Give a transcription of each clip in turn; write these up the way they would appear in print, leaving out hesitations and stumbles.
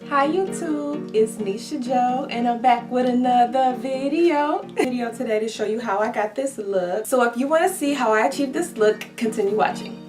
Hi YouTube, it's Nisha Joe and I'm back with another video today to show you how I got this look. So if you want to see how I achieved this look, continue watching.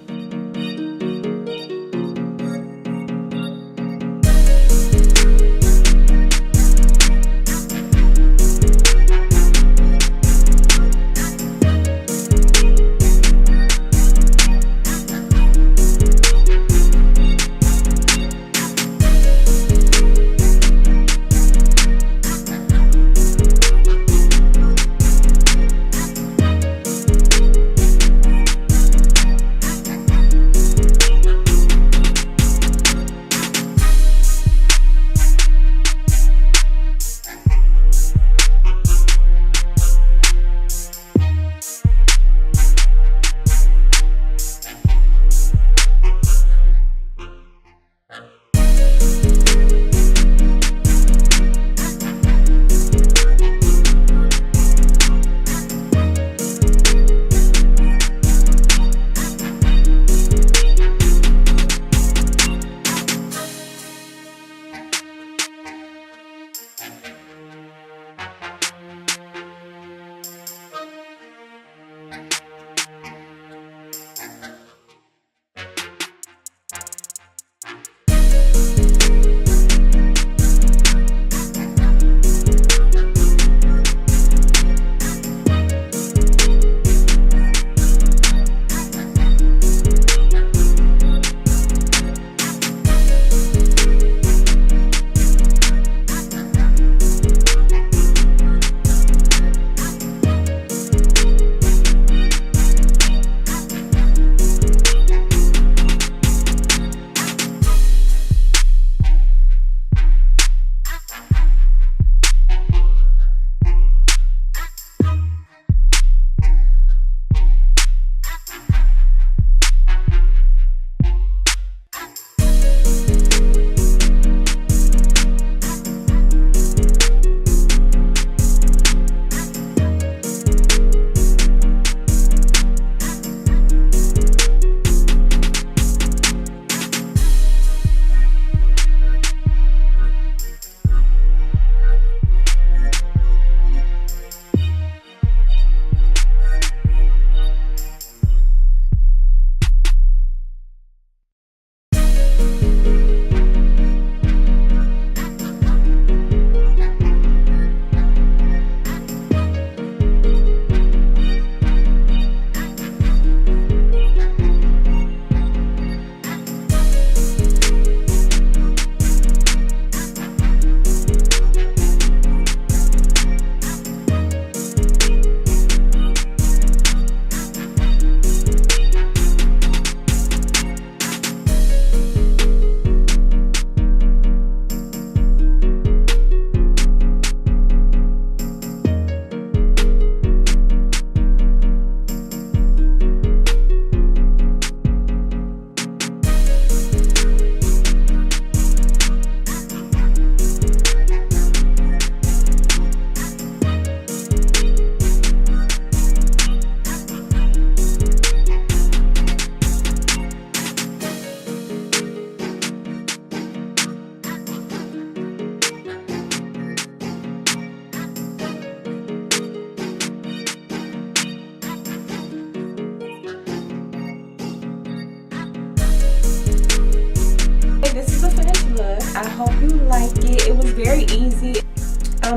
This is the finished look. I hope you like it. It was very easy.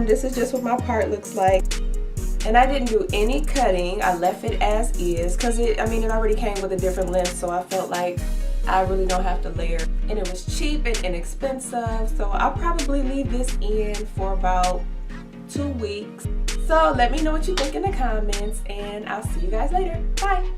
This is just what my part looks like. And I didn't do any cutting. I left it as is because it already came with a different length, so I felt like I really don't have to layer. And it was cheap and inexpensive, so I'll probably leave this in for about 2 weeks. So let me know what you think in the comments, and I'll see you guys later. Bye!